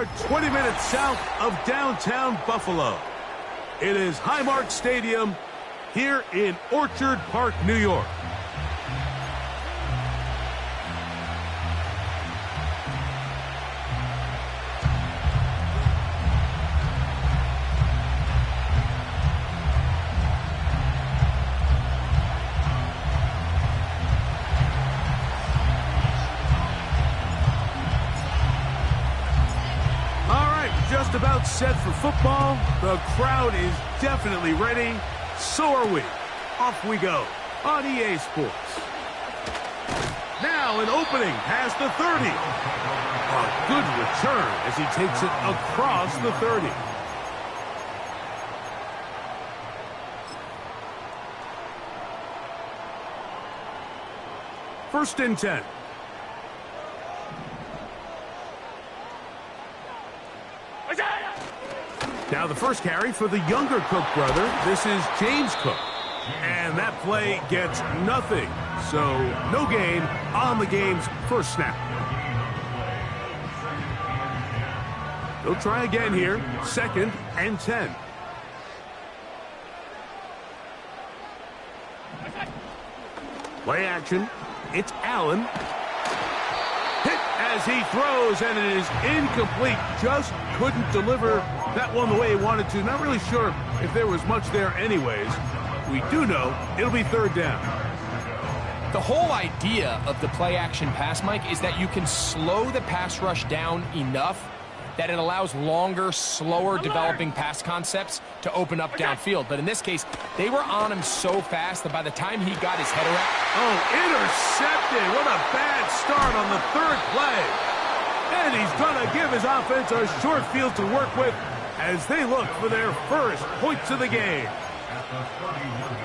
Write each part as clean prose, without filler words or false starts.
20 minutes south of downtown Buffalo. It is Highmark Stadium here in Orchard Park, New York. Just about set for football. The crowd is definitely ready. So are we. Off we go on EA Sports. Now an opening past the 30. A good return as he takes it across the 30. First and 10. Now the first carry for the younger Cook brother. This is James Cook. And that play gets nothing. So no gain on the game's first snap. They'll try again here. Second and 10. Play action. It's Allen. Hit as he throws, and it is incomplete. Just couldn't deliver that one the way he wanted to. Not really sure if there was much there anyways. We do know it'll be third down. The whole idea of the play-action pass, Mike, is that you can slow the pass rush down enough that it allows longer, slower developing pass concepts to open up downfield. But in this case, they were on him so fast that by the time he got his head around... Oh, intercepted. What a bad start on the third play. And he's going to give his offense a short field to work with as they look for their first points of the game.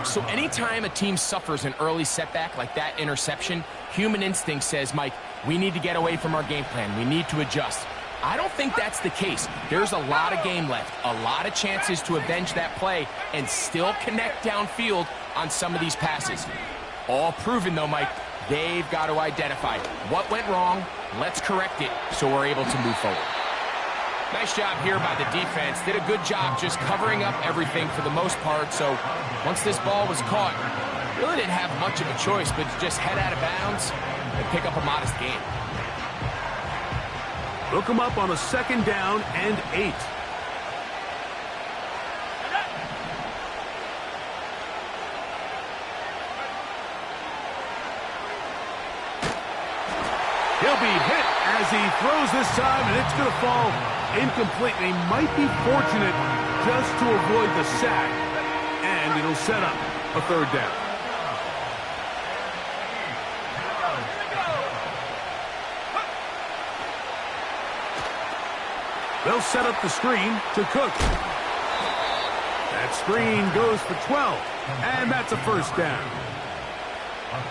So anytime a team suffers an early setback like that interception, human instinct says, Mike, we need to get away from our game plan. We need to adjust. I don't think that's the case. There's a lot of game left, a lot of chances to avenge that play and still connect downfield on some of these passes. All proven, though, Mike, they've got to identify what went wrong, let's correct it so we're able to move forward. Nice job here by the defense. Did a good job just covering up everything for the most part. So once this ball was caught, really didn't have much of a choice but to just head out of bounds and pick up a modest gain. Look him up on a second down and 8. He'll be hit as he throws this time, and it's going to fall incomplete. They might be fortunate just to avoid the sack, and it'll set up a third down. They'll set up the screen to Cook. That screen goes for 12, and that's a first down.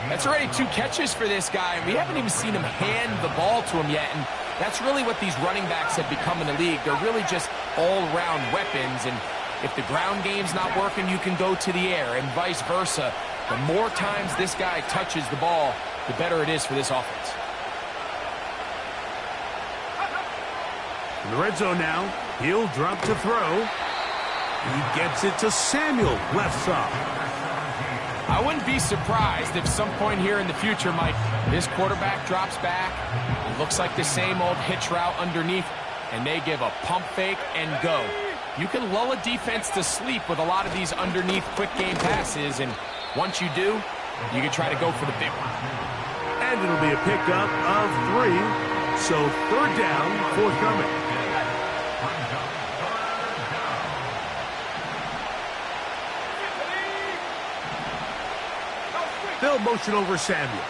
That's already 2 catches for this guy, and we haven't even seen him hand the ball to him yet, and that's really what these running backs have become in the league. They're really just all-around weapons, and if the ground game's not working, you can go to the air, and vice versa. The more times this guy touches the ball, the better it is for this offense. In the red zone now, he'll drop to throw. He gets it to Samuel, left side. I wouldn't be surprised if some point here in the future, Mike, this quarterback drops back. It looks like the same old hitch route underneath, and they give a pump fake and go. You can lull a defense to sleep with a lot of these underneath quick game passes, and once you do, you can try to go for the big one. And it'll be a pickup of 3, so third down forthcoming. They'll motion over Samuel.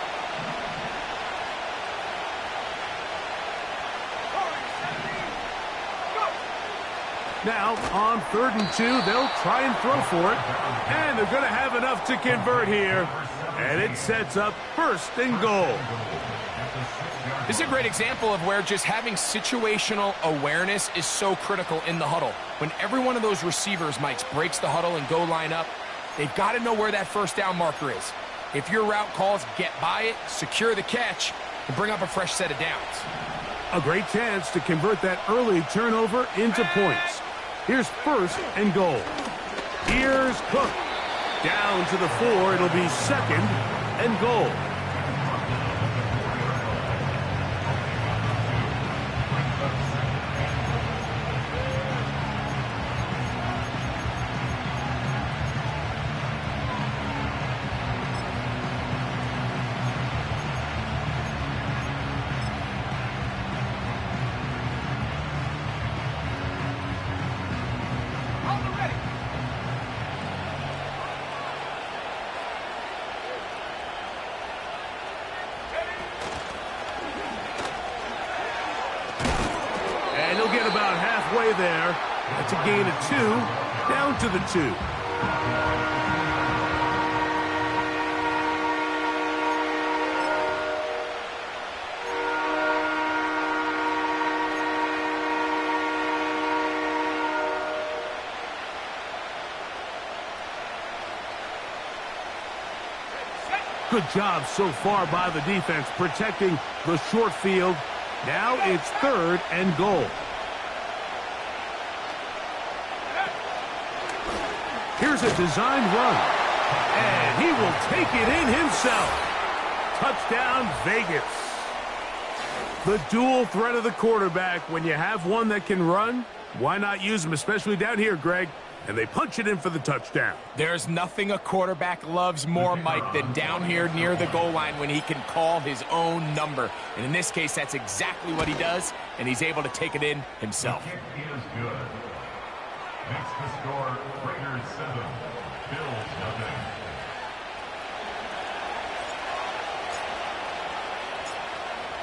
Now, on 3rd and 2, they'll try and throw for it. And they're going to have enough to convert here. And it sets up 1st and goal. This is a great example of where just having situational awareness is so critical in the huddle. When every one of those receivers, Mike, breaks the huddle and go line up, they've got to know where that first down marker is. If your route calls, get by it, secure the catch, and bring up a fresh set of downs. A great chance to convert that early turnover into points. Here's first and goal. Here's Cook. Down to the 4. It'll be second and goal. And he'll get about halfway there. That's a gain of 2, down to the 2. Good job so far by the defense protecting the short field. Now it's third and goal. Here's a designed run. And he will take it in himself. Touchdown, Vegas. The dual threat of the quarterback. When you have one that can run, why not use him, especially down here, Greg? And they punch it in for the touchdown. There's nothing a quarterback loves more, Mike, than down here near the goal line when he can call his own number. And in this case, that's exactly what he does, and he's able to take it in himself. The kick is good. Makes the score Raiders 7, Bills nothing.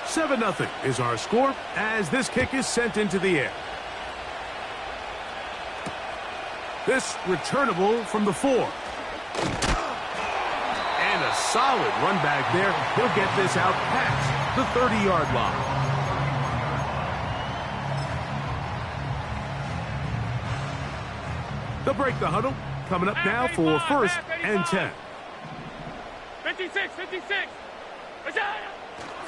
Seven-0 is our score as this kick is sent into the air. This returnable from the 4. And a solid run back there. He'll get this out past the 30-yard line. They'll break the huddle. Coming up now for first and 10. 56, 56.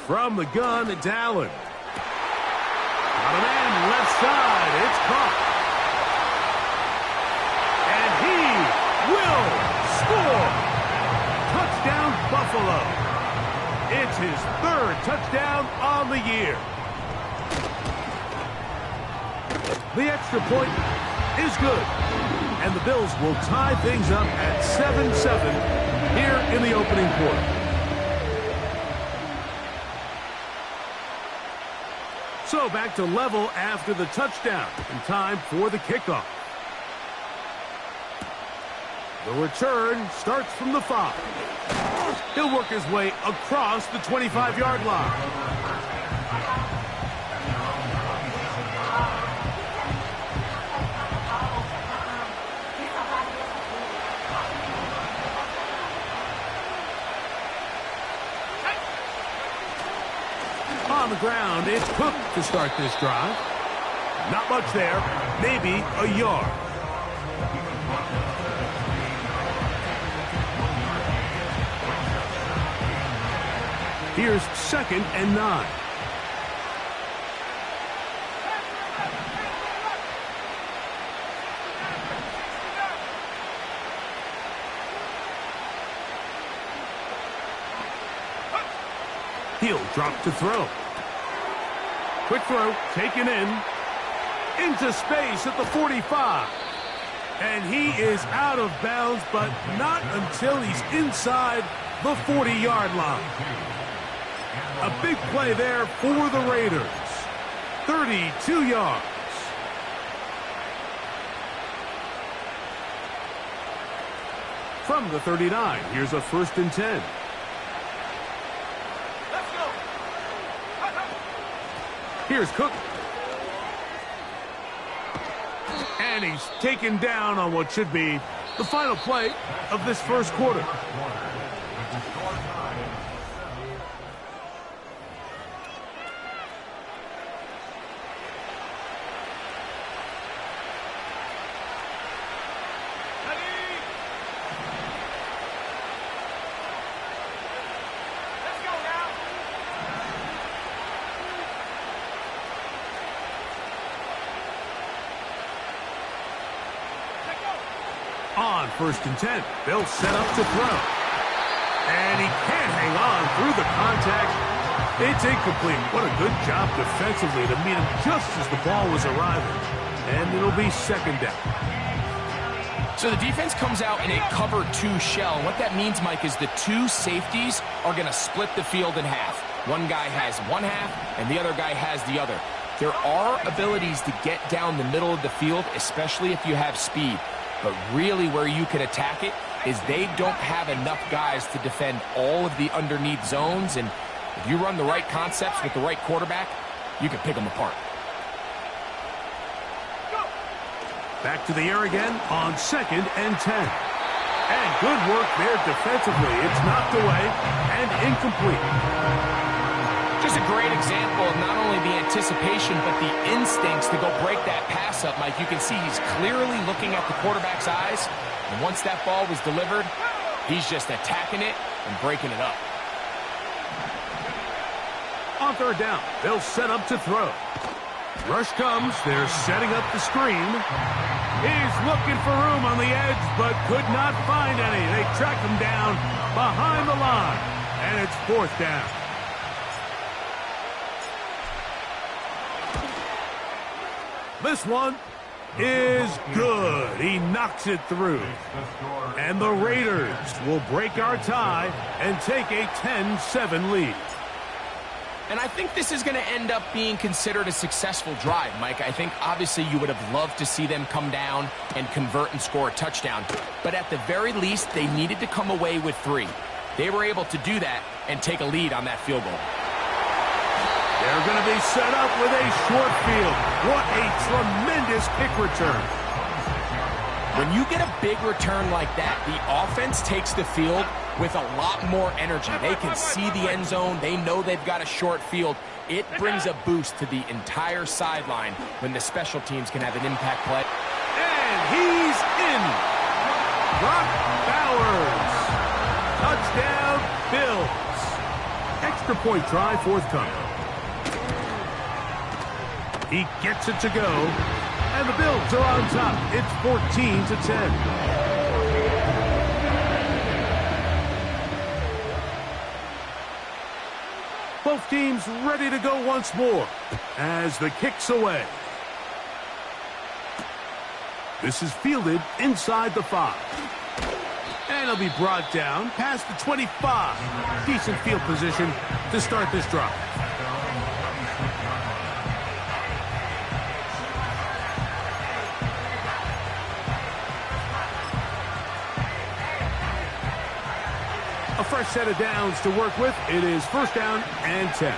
From the gun, it's Allen. Got a man left side. It's caught. Will score. Touchdown, Buffalo. It's his third touchdown on the year. The extra point is good. And the Bills will tie things up at 7-7 here in the opening quarter. So back to level after the touchdown. And time for the kickoff. The return starts from the 5. He'll work his way across the 25-yard line. On the ground, it's Cook to start this drive. Not much there, maybe a yard. Here's second and 9. He'll drop to throw. Quick throw, taken in. Into space at the 45. And he is out of bounds, but not until he's inside the 40-yard line. A big play there for the Raiders. 32 yards. From the 39, here's a first and 10. Let's go. Here's Cook. And he's taken down on what should be the final play of this first quarter. On 1st and 10, they'll set up to throw. And he can't hang on through the contact. It's incomplete. What a good job defensively to meet him just as the ball was arriving. And it'll be 2nd down. So the defense comes out in a cover 2 shell. What that means, Mike, is the 2 safeties are going to split the field in half. One guy has one half, and the other guy has the other. There are abilities to get down the middle of the field, especially if you have speed. But really where you can attack it is they don't have enough guys to defend all of the underneath zones. And if you run the right concepts with the right quarterback, you can pick them apart. Back to the air again on 2nd and 10. And good work there defensively. It's knocked away and incomplete. Just a great example of not only the anticipation, but the instincts to go break that pass up, Mike. You can see he's clearly looking at the quarterback's eyes. And once that ball was delivered, he's just attacking it and breaking it up. On 3rd down, they'll set up to throw. Rush comes. They're setting up the screen. He's looking for room on the edge, but could not find any. They track him down behind the line, and it's 4th down. This one is good. He knocks it through. And the Raiders will break our tie and take a 10-7 lead. And I think this is going to end up being considered a successful drive, Mike. I think obviously you would have loved to see them come down and convert and score a touchdown. But at the very least, they needed to come away with 3. They were able to do that and take a lead on that field goal. They're going to be set up with a short field. What a tremendous kick return. When you get a big return like that, the offense takes the field with a lot more energy. They can see the end zone. They know they've got a short field. It brings a boost to the entire sideline when the special teams can have an impact play. And he's in. Brock Bowers. Touchdown, Bills. Extra point try forthcoming. He gets it to go. And the Bills are on top. It's 14-10. Both teams ready to go once more as the kick's away. This is fielded inside the 5. And it'll be brought down past the 25. Decent field position to start this drive. A fresh set of downs to work with. It is 1st down and 10.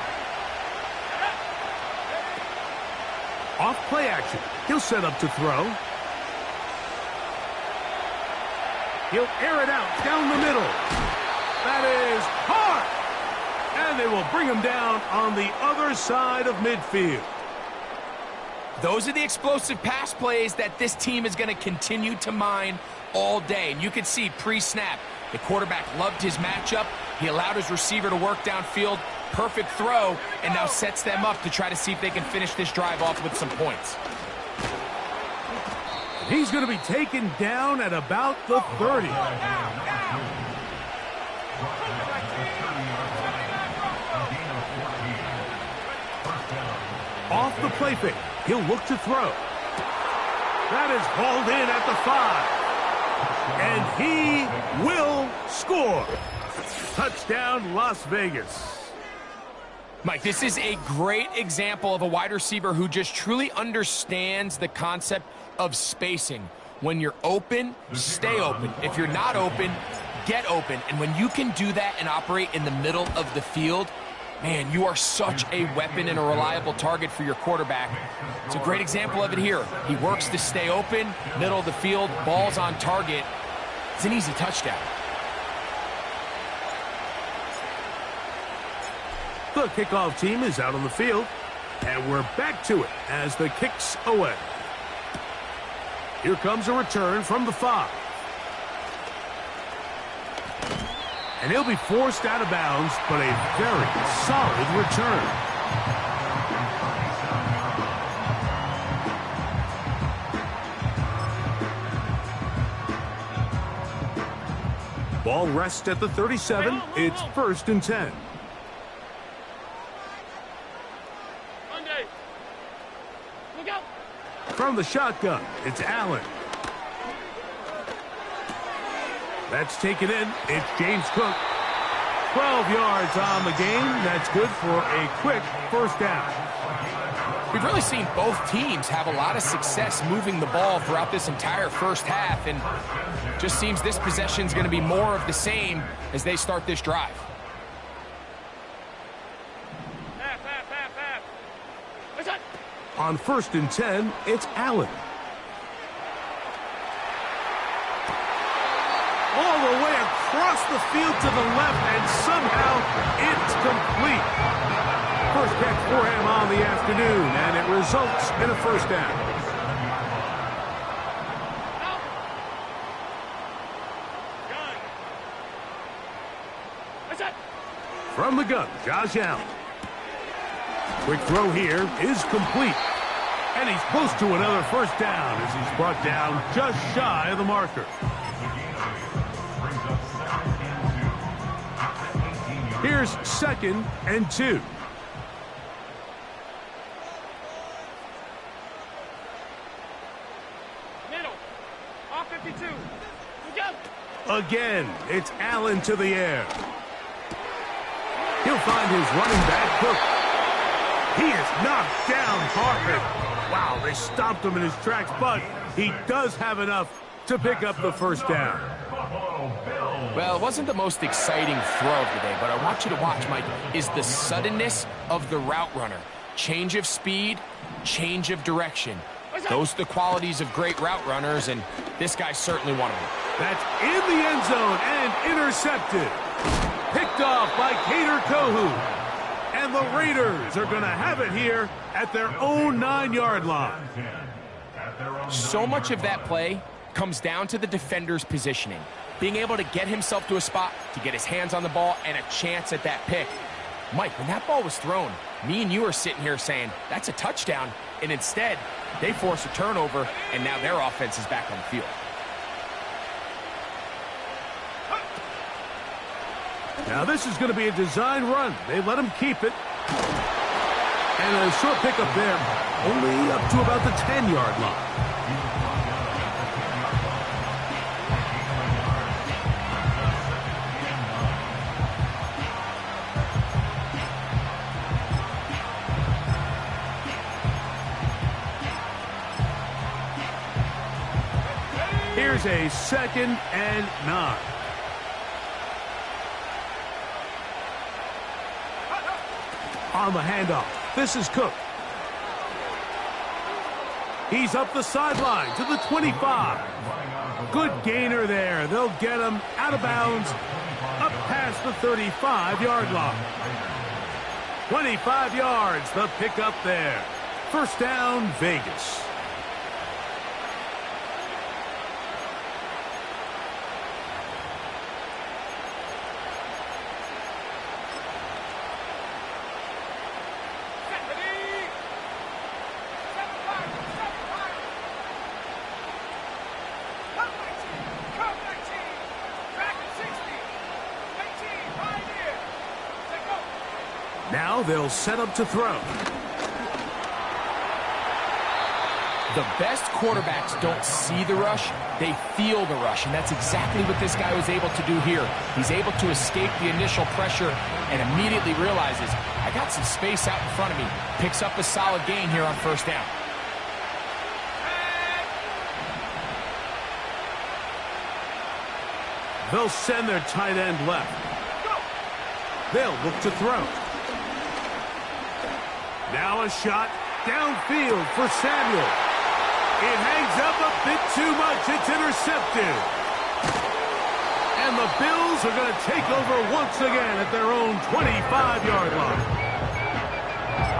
Off play action. He'll set up to throw. He'll air it out down the middle. That is hard. And they will bring him down on the other side of midfield. Those are the explosive pass plays that this team is going to continue to mine all day. And you can see pre-snap, the quarterback loved his matchup. He allowed his receiver to work downfield. Perfect throw, and now sets them up to try to see if they can finish this drive off with some points. He's going to be taken down at about the 30. Off the play fake. He'll look to throw. That is hauled in at the 5. And he will score. Touchdown, Las Vegas. Mike, this is a great example of a wide receiver who just truly understands the concept of spacing. When you're open, stay open. If you're not open, get open. And when you can do that and operate in the middle of the field, man, you are such a weapon and a reliable target for your quarterback. It's a great example of it here. He works to stay open, middle of the field, ball's on target. It's an easy touchdown. The kickoff team is out on the field, and we're back to it as the kick's away. Here comes a return from the 5. And he'll be forced out of bounds, but a very solid return. Ball rests at the 37. It's 1st and 10. Monday. Look out. From the shotgun, it's Allen. That's taken in. It's James Cook. 12 yards on the game. That's good for a quick first down. We've really seen both teams have a lot of success moving the ball throughout this entire first half, and just seems this possession is going to be more of the same as they start this drive. Half. What's that? On 1st and 10, it's Allen. All the way across the field to the left, and somehow it's complete. First catch for him on the afternoon, and it results in a first down. Gun. What's that? From the gun, Josh Allen. Quick throw here is complete. And he's close to another first down as he's brought down just shy of the marker. Here's 2nd and 2. Middle. Off 52. Look out. Again, it's Allen to the air. He'll find his running back, Cook. He is knocked down hard. Wow, they stopped him in his tracks, but he does have enough to pick up the first down. Well, it wasn't the most exciting throw of the day, but I want you to watch, Mike, is the suddenness of the route runner. Change of speed, change of direction. Those are the qualities of great route runners, and this guy's certainly one of them. That's in the end zone and intercepted. Picked off by Kader Kohou. And the Raiders are going to have it here at their own 9-yard line. So much of that play comes down to the defender's positioning. Being able to get himself to a spot, to get his hands on the ball, and a chance at that pick. Mike, when that ball was thrown, me and you are sitting here saying, that's a touchdown. And instead, they force a turnover, and now their offense is back on the field. Now this is going to be a design run. They let him keep it. And a short pickup there, only up to about the 10-yard line. Here's a 2nd and 9. On the handoff, this is Cook. He's up the sideline to the 25. Good gainer there. They'll get him out of bounds, up past the 35-yard line. 25 yards, the pickup there. First down, Vegas. Now they'll set up to throw. The best quarterbacks don't see the rush, they feel the rush, and that's exactly what this guy was able to do here. He's able to escape the initial pressure and immediately realizes, I got some space out in front of me. Picks up a solid gain here on first down. They'll send their tight end left. They'll look to throw. Now a shot downfield for Samuel. It hangs up a bit too much. It's intercepted. And the Bills are going to take over once again at their own 25-yard line.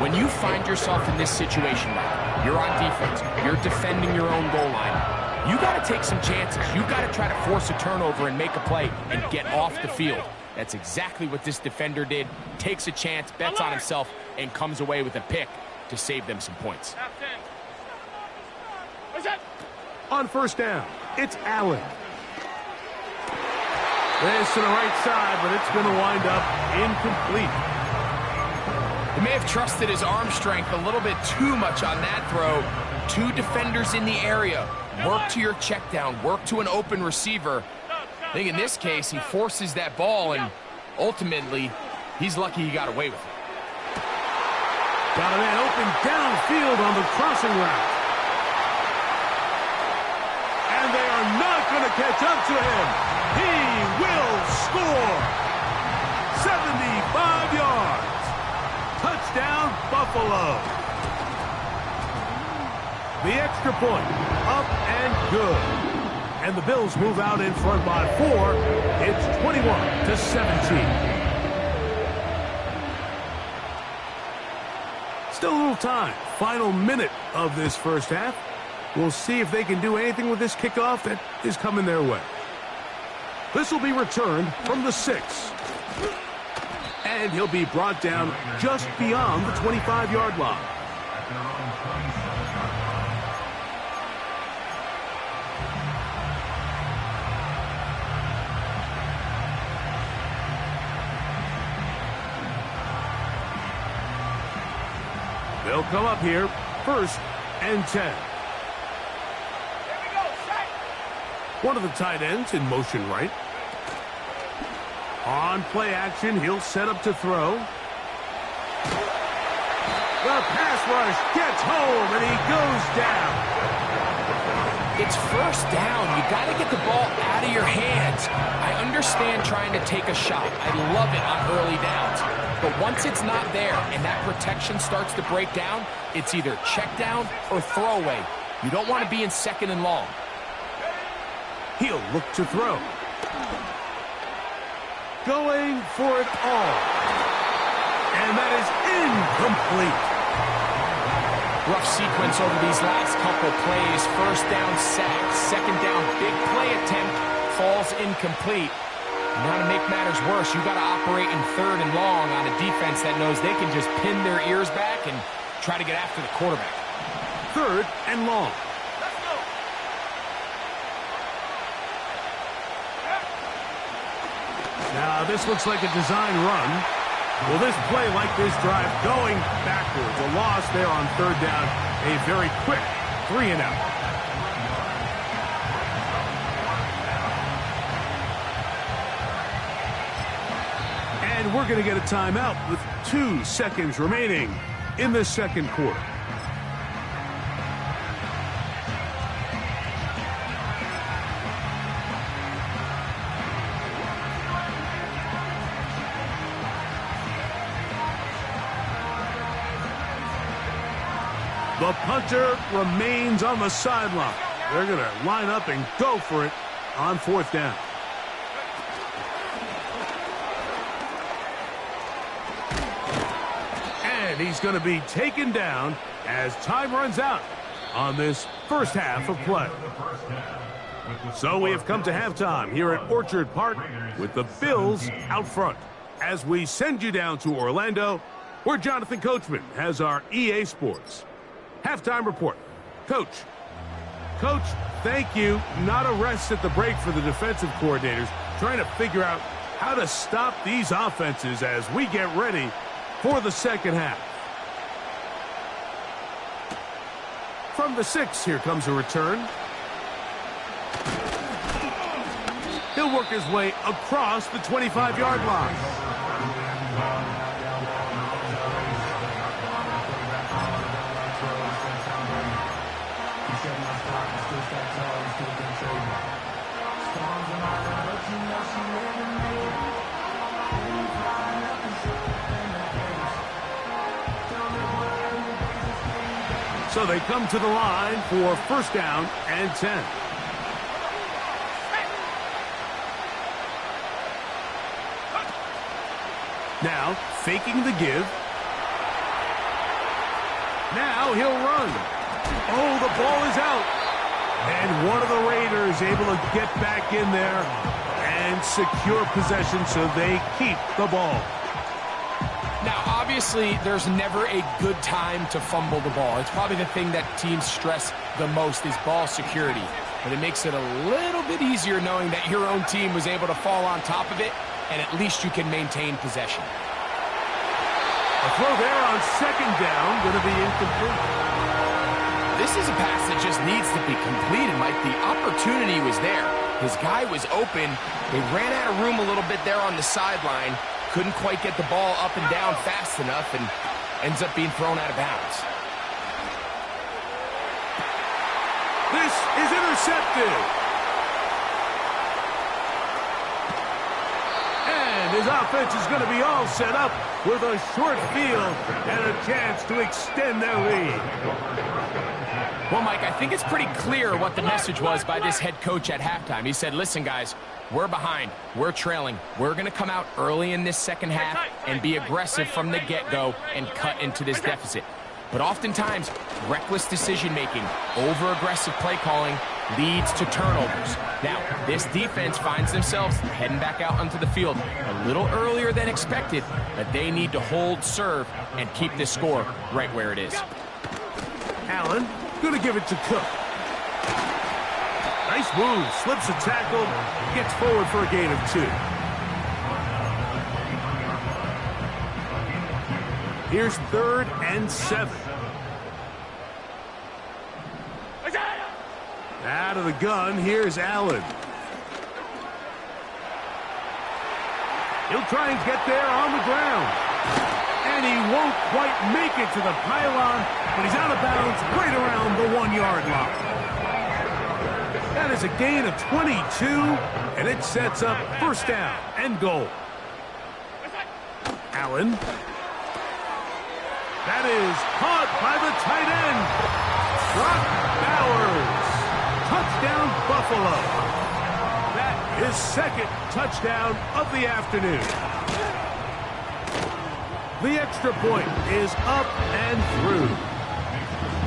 When you find yourself in this situation, Mike, you're on defense, you're defending your own goal line, you got to take some chances. You got to try to force a turnover and make a play and get off the field. That's exactly what this defender did. Takes a chance, bets on himself, and comes away with a pick to save them some points. On first down, it's Allen. This to the right side, but it's going to wind up incomplete. He may have trusted his arm strength a little bit too much on that throw. Two defenders in the area. Work to your check down. Work to an open receiver. I think in this case, he forces that ball, and ultimately, he's lucky he got away with it. Got a man open downfield on the crossing route. And they are not going to catch up to him. He will score. 75 yards. Touchdown, Buffalo. The extra point, up and good. And the Bills move out in front by 4. It's 21-17. Still a little time. Final minute of this first half. We'll see if they can do anything with this kickoff that is coming their way. This will be returned from the 6. And he'll be brought down just beyond the 25-yard line. They'll come up here, 1st and 10. One of the tight ends in motion right. On play action, he'll set up to throw. The pass rush gets home, and he goes down. It's 1st down. You got to get the ball out of your hands. I understand trying to take a shot. I love it on early downs. But once it's not there and that protection starts to break down, it's either check down or throwaway. You don't want to be in 2nd and long. He'll look to throw. Going for it all. And that is incomplete. Rough sequence over these last couple plays. 1st down sack, 2nd down big play attempt, falls incomplete. Now to make matters worse, you got to operate in 3rd and long on a defense that knows they can just pin their ears back and try to get after the quarterback. 3rd and long. Now this looks like a design run. Will this play like this drive going backwards? A loss there on 3rd down. A very quick 3 and out. And we're going to get a timeout with 2 seconds remaining in the 2nd quarter. The punter remains on the sideline. They're going to line up and go for it on 4th down. And he's going to be taken down as time runs out on this first half of play. So we have come to halftime here at Orchard Park with the Bills out front. As we send you down to Orlando, where Jonathan Coachman has our EA Sports halftime report. Coach, thank you. Not a rest at the break for the defensive coordinators, trying to figure out how to stop these offenses as we get ready for the 2nd half. From the 6, here comes a return. He'll work his way across the 25-yard line. So they come to the line for 1st down and 10. Now, faking the give. Now he'll run. Oh, the ball is out. And one of the Raiders able to get back in there and secure possession so they keep the ball. Now, obviously, there's never a good time to fumble the ball. It's probably the thing that teams stress the most is ball security. but it makes it a little bit easier knowing that your own team was able to fall on top of it, and at least you can maintain possession. A throw there on second down, going to be incomplete. This is a pass that just needs to be completed, Mike. The opportunity was there. His guy was open. They ran out of room a little bit there on the sideline. Couldn't quite get the ball up and down fast enough, and ends up being thrown out of bounds. This is intercepted. And his offense is going to be all set up with a short field and a chance to extend their lead. Well, Mike, I think it's pretty clear what the message was by this head coach at halftime. He said, listen, guys, we're behind. We're trailing. We're going to come out early in this second half and be aggressive from the get-go and cut into this deficit. But oftentimes, reckless decision-making, over-aggressive play calling leads to turnovers. Now, this defense finds themselves heading back out onto the field a little earlier than expected, but they need to hold serve and keep this score right where it is. Allen going to give it to Cook. Nice move, slips a tackle, gets forward for a gain of 2. Here's 3rd and 7. Out of the gun, here's Allen. He'll try and get there on the ground. And he won't quite make it to the pylon, but he's out of bounds right around the 1-yard line. That is a gain of 22, and it sets up 1st down and goal. Allen. That is caught by the tight end. Brock Bowers. Touchdown, Buffalo. That is 2nd touchdown of the afternoon. The extra point is up and through.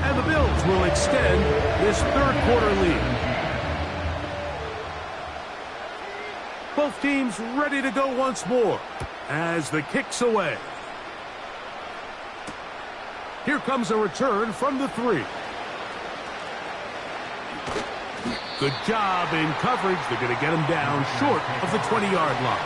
And the Bills will extend this 3rd quarter lead. Both teams ready to go once more as the kick's away. Here comes a return from the 3. Good job in coverage. They're going to get him down short of the 20-yard line.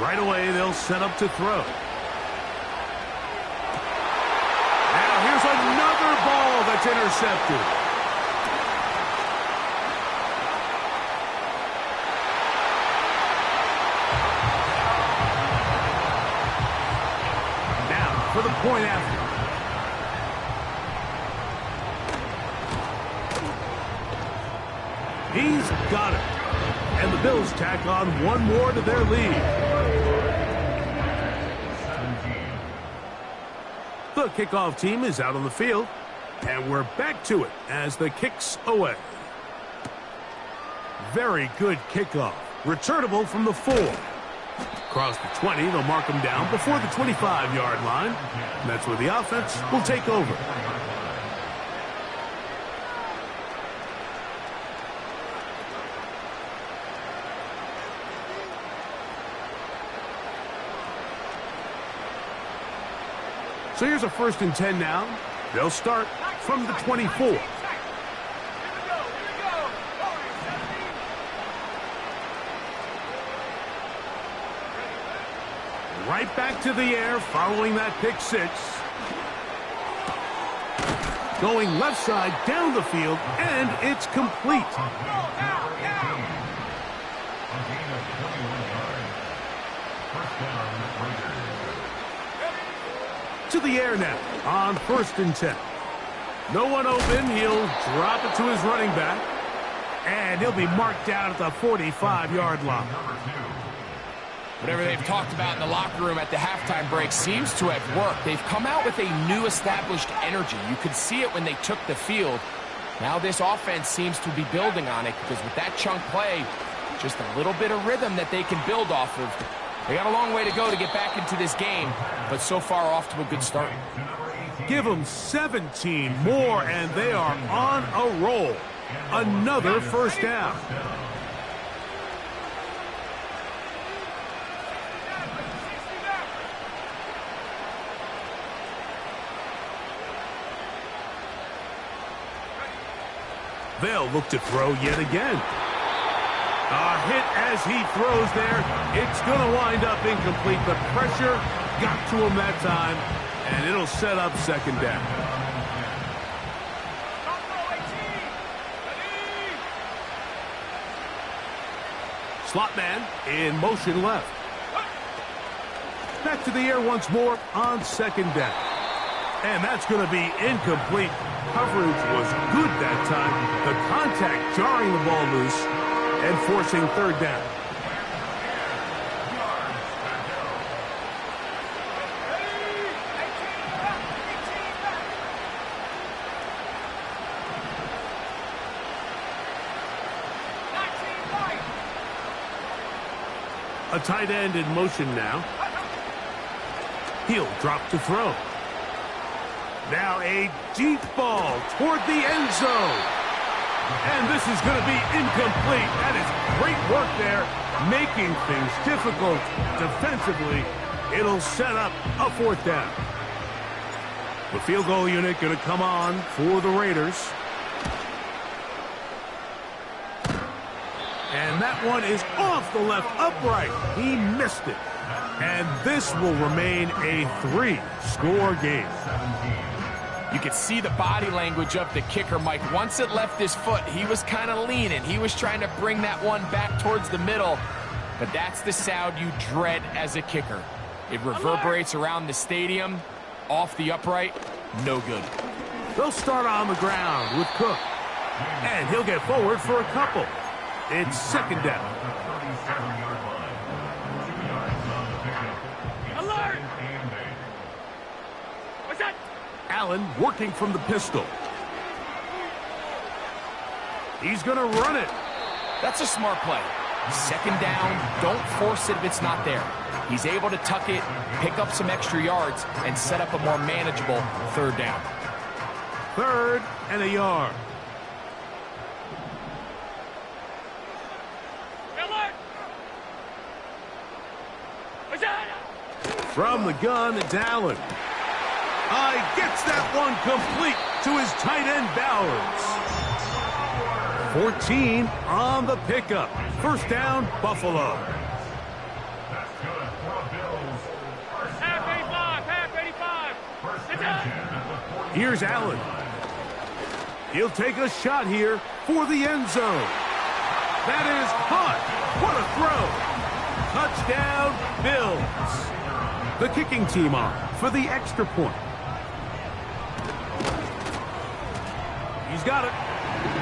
Right away, they'll set up to throw. Now here's another ball that's intercepted. Now for the point after. He's got it. And the Bills tack on one more to their lead. The kickoff team is out on the field, and we're back to it as the kick's away. Very good kickoff. Returnable from the 4. Across the 20, they'll mark him down before the 25-yard line. And that's where the offense will take over. So here's a 1st and 10 now. They'll start from the 24. Right back to the air following that pick 6. Going left side down the field, and it's complete. To the air now on 1st and 10. No one open. He'll drop it to his running back. And he'll be marked down at the 45-yard line. Whatever they've talked about in the locker room at the halftime break seems to have worked. They've come out with a new established energy. You could see it when they took the field. Now this offense seems to be building on it because with that chunk play, just a little bit of rhythm that they can build off of. They got a long way to go to get back into this game, but so far off to a good start. Give them 17 more, and they are on a roll. Another first down. They'll look to throw yet again. A hit as he throws there. It's going to wind up incomplete. The pressure got to him that time, and it'll set up second down. Slot man in motion left. Back to the air once more on second down. And that's going to be incomplete. Coverage was good that time. The contact jarring the ball loose and forcing third down. A tight end in motion now. He'll drop to throw. Now a deep ball toward the end zone. And this is going to be incomplete. That is great work there, making things difficult defensively. It'll set up a fourth down. The field goal unit going to come on for the Raiders. And that one is off the left upright. He missed it. And this will remain a 3-score game. You could see the body language of the kicker, Mike. Once it left his foot, he was kind of leaning. He was trying to bring that one back towards the middle. But that's the sound you dread as a kicker. It reverberates around the stadium, off the upright, no good. They'll start on the ground with Cook. And he'll get forward for a couple. It's second down. Alert! What's that? Allen working from the pistol. He's going to run it. That's a smart play. Second down, don't force it if it's not there. He's able to tuck it, pick up some extra yards, and set up a more manageable third down. 3rd and a yard. Alert! What's that? From the gun, it's Allen. Gets that one complete to his tight end, Bowers. 14 on the pickup. First down, Buffalo. Half 85. It's out. Here's Allen. He'll take a shot here for the end zone. That is caught. What a throw. Touchdown, Bills. The kicking team on for the extra point. He's got it.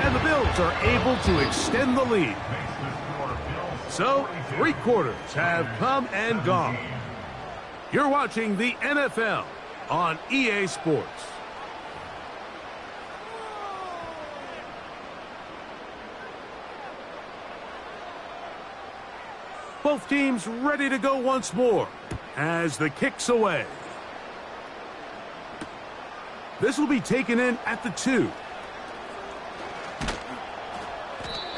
And the Bills are able to extend the lead. So, 3 quarters have come and gone. You're watching the NFL on EA Sports. Both teams ready to go once more as the kick's away. This will be taken in at the 2.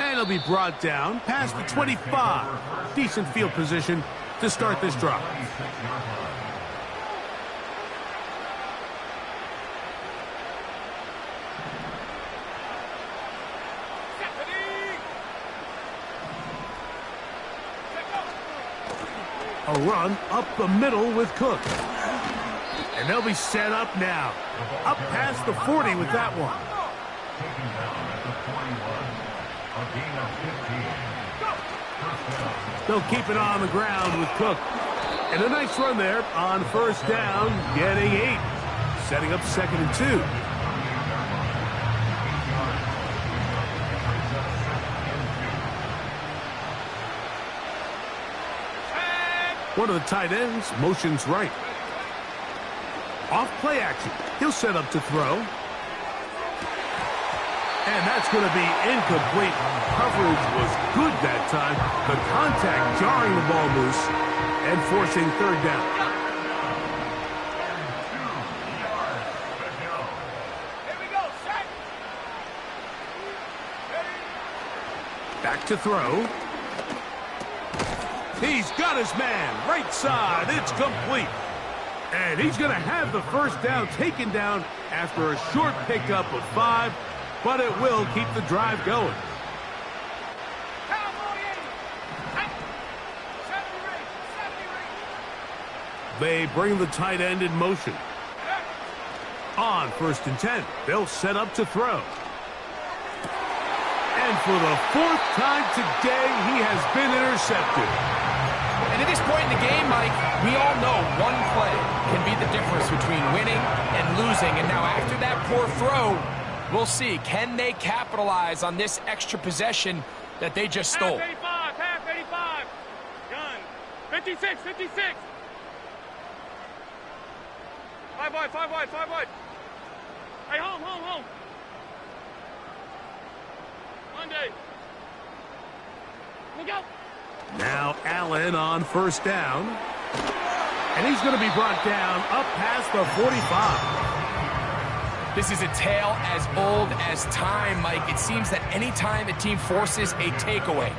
And it'll be brought down past the 25. Decent field position to start this drive. A run up the middle with Cook. And they'll be set up now. Up past the 40 with that one. They'll keep it on the ground with Cook. And a nice run there on first down, getting 8. Setting up 2nd and 2. One of the tight ends motions right. Off play action. He'll set up to throw. And that's going to be incomplete. Coverage was good that time. The contact jarring the ball loose and forcing third down. Back to throw. He's got his man. Right side. It's complete. And he's going to have the first down taken down after a short pickup of 5, but it will keep the drive going. They bring the tight end in motion. On 1st and 10, they'll set up to throw. And for the 4th time today, he has been intercepted. And at this point in the game, Mike, we all know one play can be the difference between winning and losing. And now after that poor throw, we'll see. Can they capitalize on this extra possession that they just stole? Half 85. Gun. 56, 56. 5 wide, 5 wide, 5 wide. Hey, home. Monday. Look out. Now Allen on 1st down. And he's going to be brought down up past the 45. This is a tale as old as time, Mike. It seems that any time a team forces a takeaway,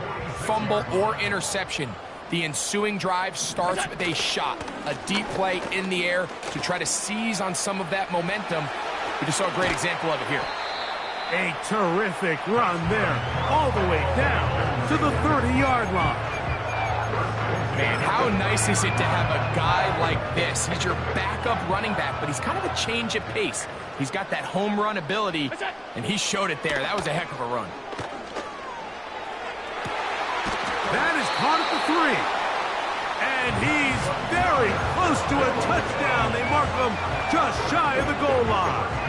fumble, or interception, the ensuing drive starts with a shot, a deep play in the air to try to seize on some of that momentum. We just saw a great example of it here. A terrific run there, all the way down to the 30-yard line. Man, how nice is it to have a guy like this? He's your backup running back, but he's kind of a change of pace. He's got that home run ability, and he showed it there. That was a heck of a run. That is caught at the 3. And he's very close to a touchdown. They mark him just shy of the goal line.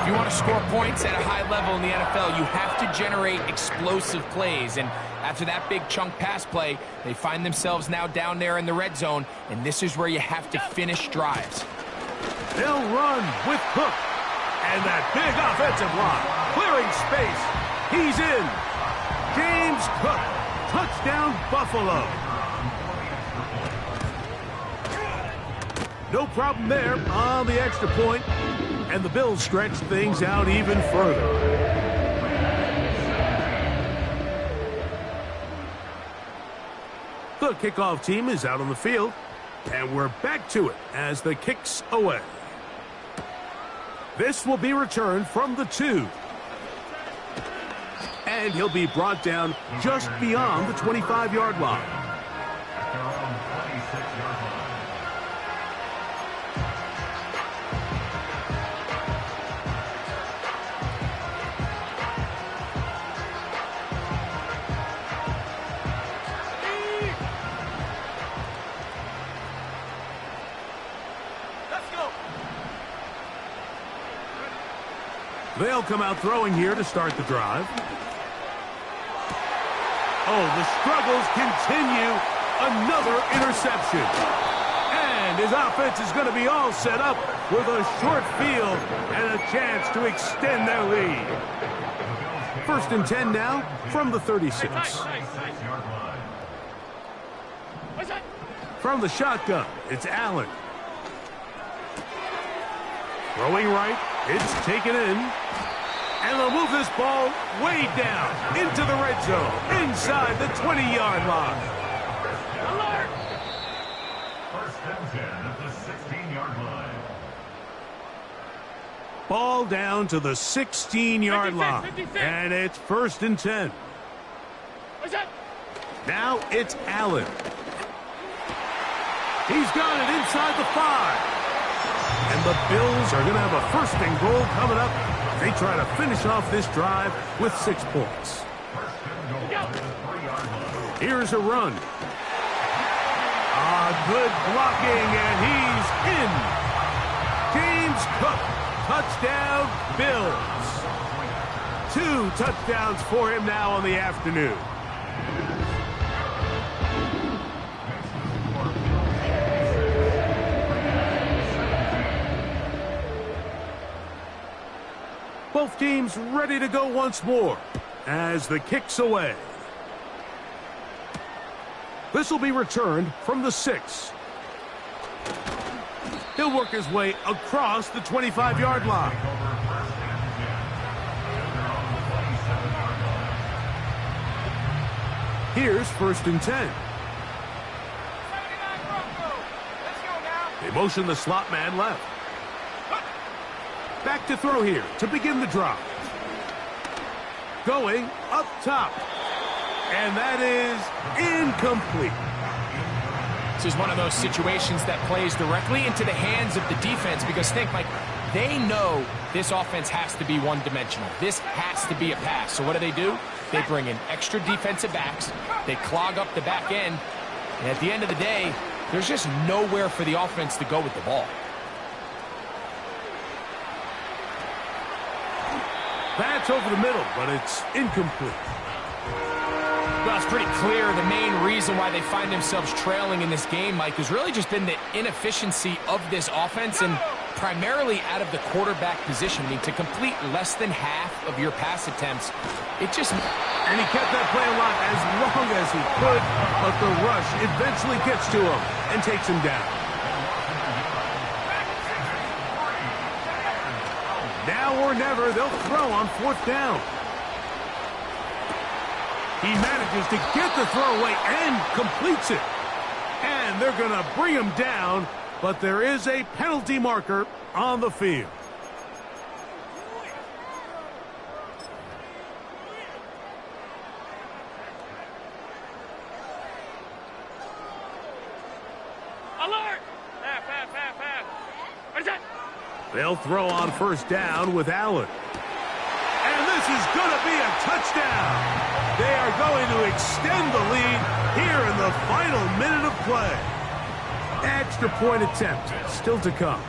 If you want to score points at a high level in the NFL, you have to generate explosive plays. And after that big chunk pass play, they find themselves now down there in the red zone, and this is where you have to finish drives. They'll run with Cook. And that big offensive line, clearing space. He's in. James Cook, touchdown Buffalo. No problem there on the extra point. And the Bills stretch things out even further. The kickoff team is out on the field, and we're back to it as the kick's away. This will be returned from the 2. And he'll be brought down just beyond the 25-yard line. They'll come out throwing here to start the drive. Oh, the struggles continue. Another interception. And his offense is going to be all set up with a short field and a chance to extend their lead. 1st and 10 now from the 36. From the shotgun, it's Allen. Throwing right, it's taken in. And they'll move this ball way down into the red zone, inside the 20-yard line. Alert! 1st and 10 at the 16-yard line. Ball down to the 16-yard line. 56. And it's 1st and 10. Now it's Allen. He's got it inside the 5. And the Bills are going to have a 1st and goal coming up. They try to finish off this drive with 6 points. Here's a run. Good blocking, and he's in. James Cook, touchdown Bills. 2 touchdowns for him now on the afternoon. Both teams ready to go once more as the kick's away. This will be returned from the 6. He'll work his way across the 25-yard line. Here's 1st and 10. They motion the slot man left. Back to throw here to begin the drop. Going up top. And that is incomplete. This is one of those situations that plays directly into the hands of the defense because think, Mike, they know this offense has to be one-dimensional. This has to be a pass. So what do? They bring in extra defensive backs. They clog up the back end. And at the end of the day, there's just nowhere for the offense to go with the ball. That's over the middle, but it's incomplete. Well, it's pretty clear the main reason why they find themselves trailing in this game, Mike, has really just been the inefficiency of this offense and primarily out of the quarterback position. I mean, to complete less than half of your pass attempts, it just... And he kept that play alive as long as he could, but the rush eventually gets to him and takes him down. Now or never, they'll throw on 4th down. He manages to get the throw away and completes it. And they're going to bring him down, but there is a penalty marker on the field. Alert! Half. What is that? They'll throw on 1st down with Allen. And this is going to be a touchdown. They are going to extend the lead here in the final minute of play. Extra point attempt still to come.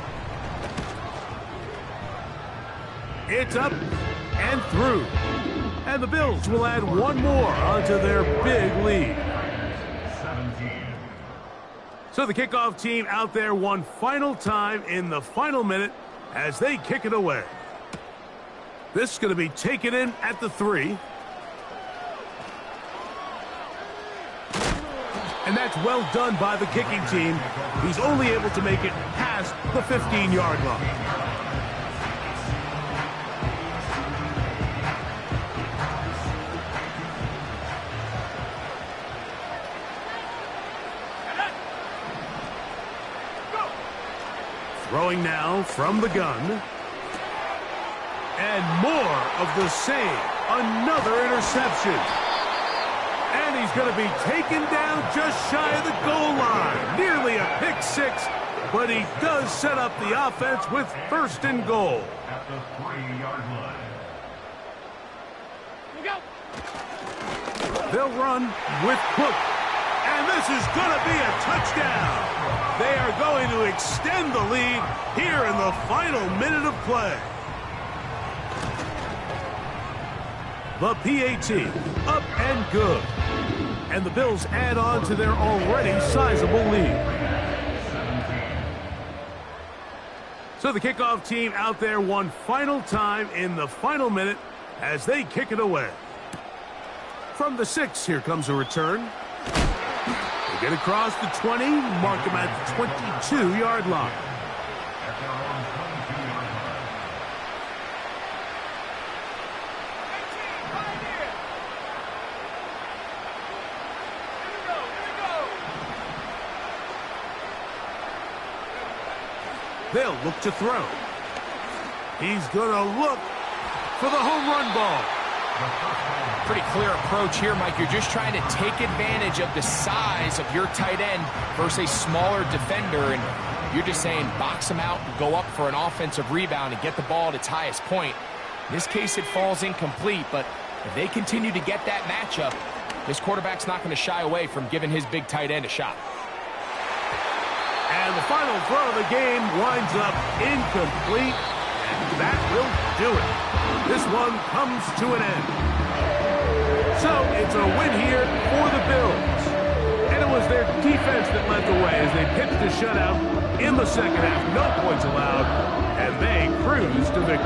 It's up and through. And the Bills will add one more onto their big lead. 17. So the kickoff team out there one final time in the final minute as they kick it away. This is going to be taken in at the 3. And that's well done by the kicking team. He's only able to make it past the 15-yard line. Throwing now from the gun. And more of the same. Another interception. And he's going to be taken down just shy of the goal line. Nearly a pick 6, but he does set up the offense with 1st and goal. At the 3-yard line. Go! They'll run with Cook. And this is going to be a touchdown. They are going to extend the lead here in the final minute of play. The PAT up and good. And the Bills add on to their already sizable lead. So the kickoff team out there one final time in the final minute as they kick it away. From the 6, here comes a return. They get across the 20, mark them at the 22-yard line. At their own 22-yard line. They'll look to throw. He's going to look for the home run ball. Pretty clear approach here, Mike. You're just trying to take advantage of the size of your tight end versus a smaller defender, and you're just saying box him out and go up for an offensive rebound and get the ball at its highest point. In this case, it falls incomplete, but if they continue to get that matchup, this quarterback's not going to shy away from giving his big tight end a shot. And the final throw of the game winds up incomplete, and that will do it. This one comes to an end. So it's a win here for the Bills. And it was their defense that led the way as they pitched a shutout in the second half. No points allowed, and they cruised to victory.